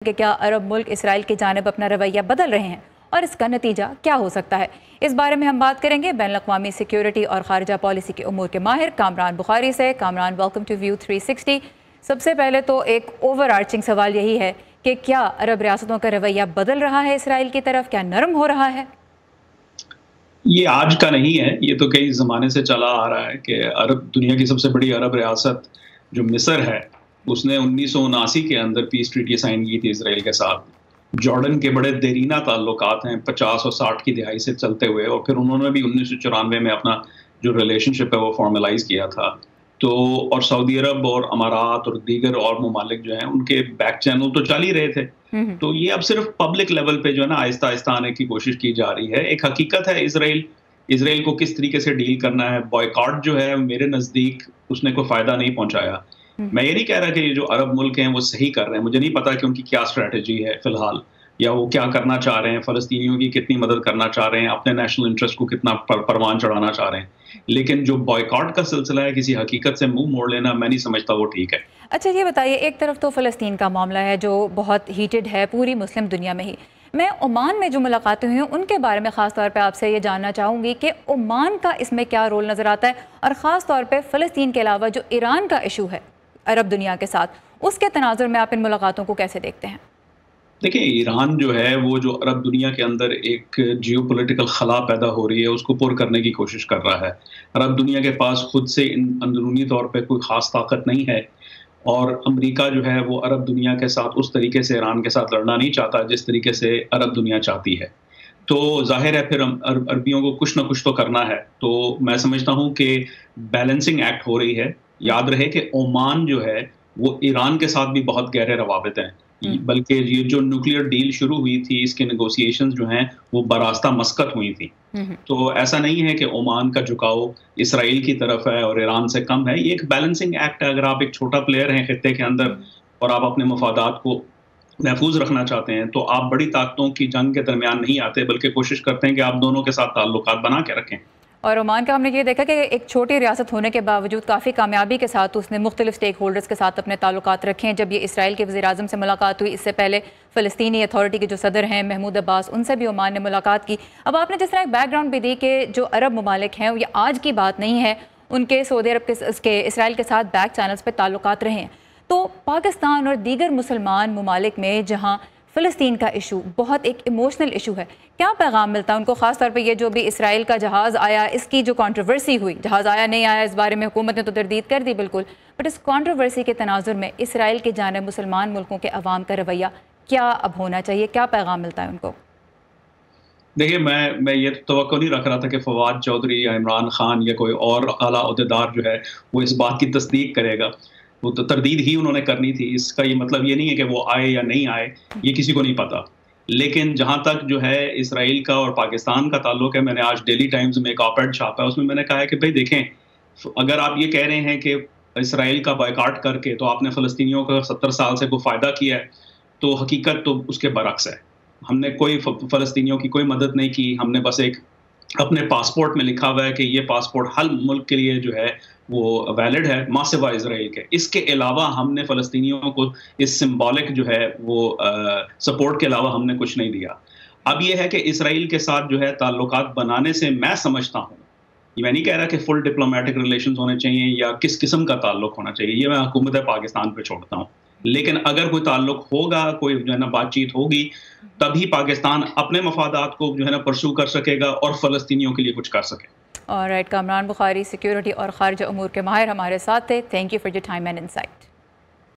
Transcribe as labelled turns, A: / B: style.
A: کہ کیا عرب ملک اسرائیل کی جانب اپنا رویہ بدل رہے ہیں اور اس کا نتیجہ کیا ہو سکتا ہے؟ اس بارے میں ہم بات کریں گے بین الاقوامی سیکیورٹی اور خارجہ پالیسی کے امور کے ماہر کامران بخاری سے۔ Kamran, welcome to view 360۔ سب سے پہلے تو ایک اوور آرچنگ سوال یہی ہے کہ کیا عرب ریاستوں کا رویہ بدل رہا ہے اسرائیل کی طرف؟ کیا نرم ہو رہا ہے؟
B: یہ آج کا نہیں ہے، یہ تو کئی زمانے سے چلا آ رہا ہے کہ دنیا کی سب سے بڑی عرب ریاست جو مصر ہے، اس نے 1979 کے اندر پیس ٹریٹی سائن کی تھی اسرائیل کے ساتھ۔ جارڈن کے بڑے دیرینہ تعلقات ہیں 50 اور 60 کی دہائی سے چلتے ہوئے، اور پھر انہوں نے بھی 1994 میں اپنا جو ریلیشن شپ ہے وہ فارملائز کیا تھا۔ تو اور سعودی عرب اور امارات اور دیگر اور ممالک جو ہیں ان کے بیک چینل تو چل ہی رہے تھے۔ تو یہ اب صرف پبلک لیول پہ جو ہے نا آہستہ آہستہ آنے کی کوشش کی جا رہی ہے۔ ایک حقیقت ہے اسرائیل کو کس طریقے سے ڈیل کرنا ہے۔ بوائیکاٹ جو ہے میرے نزدیک اس نے کوئی فائدہ نہیں پہنچایا۔ میں یہ نہیں کہہ رہا کہ یہ جو عرب ملک ہیں وہ صحیح کر رہے ہیں، مجھے نہیں پتا کہ ان کی کیا اسٹریٹجی ہے فی الحال، یا وہ کیا کرنا چاہ رہے ہیں، فلسطینیوں کی کتنی مدد کرنا چاہ رہے ہیں، اپنے نیشنل انٹرسٹ کو کتنا پروان چڑھانا چاہ رہے ہیں۔ لیکن جو بوائیکاٹ کا سلسلہ ہے، کسی حقیقت سے منہ موڑ لینا، میں نہیں سمجھتا وہ ٹھیک ہے۔
A: اچھا یہ بتائیے، ایک طرف تو فلسطین کا معاملہ ہے جو بہت ہیٹڈ ہے پوری مسلم دنیا میں ہی۔ میں عمان میں جو ملاقاتیں ہوئی ہیں ان کے بارے میں خاص طور پہ آپ سے یہ جاننا چاہوں گی کہ عمان کا اس میں کیا رول نظر آتا ہے، اور خاص طور پہ فلسطین کے علاوہ جو ایران کا ایشو ہے عرب دنیا کے ساتھ، اس کے تناظر میں آپ ان ملاقاتوں کو کیسے دیکھتے ہیں؟
B: دیکھیں، ایران جو ہے وہ جو عرب دنیا کے اندر ایک جیو پولیٹیکل خلا پیدا ہو رہی ہے اس کو پر کرنے کی کوشش کر رہا ہے۔ عرب دنیا کے پاس خود سے اندرونی طور پہ کوئی خاص طاقت نہیں ہے، اور امریکہ جو ہے وہ عرب دنیا کے ساتھ اس طریقے سے ایران کے ساتھ لڑنا نہیں چاہتا جس طریقے سے عرب دنیا چاہتی ہے۔ تو ظاہر ہے پھر عربیوں کو کچھ نہ کچھ تو کرنا ہے۔ تو میں سمجھتا ہوں کہ بیلنسنگ ایکٹ ہو رہی ہے۔ یاد رہے کہ عمان جو ہے وہ ایران کے ساتھ بھی بہت گہرے روابط ہیں، بلکہ یہ جو نیوکلیئر ڈیل شروع ہوئی تھی اس کے نیگوسیشنز جو ہیں وہ براستہ مسقط ہوئی تھی۔ تو ایسا نہیں ہے کہ عمان کا جھکاؤ اسرائیل کی طرف ہے اور ایران سے کم ہے۔ یہ ایک بیلنسنگ ایکٹ ہے۔ اگر آپ ایک چھوٹا پلیئر ہیں خطے کے اندر اور آپ اپنے مفادات کو محفوظ رکھنا چاہتے ہیں تو آپ بڑی طاقتوں کی جنگ کے درمیان نہیں آتے، بلکہ کوشش کرتے ہیں کہ آپ دونوں کے ساتھ تعلقات بنا کے رکھیں۔
A: اور عمان کا ہم نے یہ دیکھا کہ ایک چھوٹی ریاست ہونے کے باوجود کافی کامیابی کے ساتھ اس نے مختلف سٹیک ہولڈرز کے ساتھ اپنے تعلقات رکھے ہیں۔ جب یہ اسرائیل کے وزیر اعظم سے ملاقات ہوئی، اس سے پہلے فلسطینی اتھارٹی کے جو صدر ہیں محمود عباس، ان سے بھی عمان نے ملاقات کی۔ اب آپ نے جس طرح ایک بیک گراؤنڈ بھی دی کہ جو عرب ممالک ہیں یہ آج کی بات نہیں ہے، ان کے سعودی عرب کے اسرائیل کے ساتھ بیک چینلز پہ تعلقات رہے ہیں، تو پاکستان اور دیگر مسلمان ممالک میں جہاں فلسطین کا ایشو بہت ایک ایموشنل ایشو ہے، کیا پیغام ملتا ہے ان کو؟ خاص طور پہ یہ جو بھی اسرائیل کا جہاز آیا، اس کی جو کنٹروورسی ہوئی، جہاز آیا نہیں آیا اس بارے میں حکومت نے تو تردید کر دی بالکل، بٹ اس کنٹروورسی کے تناظر میں اسرائیل کی جانب مسلمان ملکوں کے عوام کا رویہ کیا اب ہونا چاہیے؟ کیا پیغام ملتا ہے ان کو؟
B: دیکھیے، میں یہ توقع نہیں رکھ رہا تھا کہ فواد چودھری یا عمران خان یا کوئی اور اعلیٰ عہدیدار جو ہے وہ اس بات کی تصدیق کرے گا۔ وہ تو تردید ہی انہوں نے کرنی تھی۔ اس کا یہ مطلب یہ نہیں ہے کہ وہ آئے یا نہیں آئے، یہ کسی کو نہیں پتا۔ لیکن جہاں تک جو ہے اسرائیل کا اور پاکستان کا تعلق ہے، میں نے آج ڈیلی ٹائمز میں ایک آپ ایڈ چھاپا ہے، اس میں میں نے کہا ہے کہ بھائی دیکھیں، اگر آپ یہ کہہ رہے ہیں کہ اسرائیل کا بائیکاٹ کر کے تو آپ نے فلسطینیوں کا 70 سال سے کوئی فائدہ کیا ہے، تو حقیقت تو اس کے برعکس ہے۔ ہم نے کوئی فلسطینیوں کی کوئی مدد نہیں کی۔ ہم نے بس ایک اپنے پاسپورٹ میں لکھا ہوا ہے کہ یہ پاسپورٹ ہر ملک کے لیے جو ہے وہ ویلڈ ہے، ماں سوائے اسرائیل کے۔ اس کے علاوہ ہم نے فلسطینیوں کو اس سمبولک جو ہے وہ سپورٹ کے علاوہ ہم نے کچھ نہیں دیا۔ اب یہ ہے کہ اسرائیل کے ساتھ جو ہے تعلقات بنانے سے میں سمجھتا ہوں، میں نہیں کہہ رہا کہ فل ڈپلومیٹک ریلیشنز ہونے چاہیے یا کس قسم کا تعلق ہونا چاہیے، یہ میں حکومت پاکستان پہ چھوڑتا ہوں۔ لیکن اگر کوئی تعلق ہوگا، کوئی جو ہے نا بات چیت ہوگی، تبھی پاکستان اپنے مفادات کو جو ہے نا پرسو کر سکے گا اور فلسطینیوں کے لیے کچھ کر سکے۔
A: آلرائٹ، کامران بخاری سیکیورٹی اور خارجہ امور کے ماہر ہمارے ساتھ تھے۔ Thank you for your time and insight.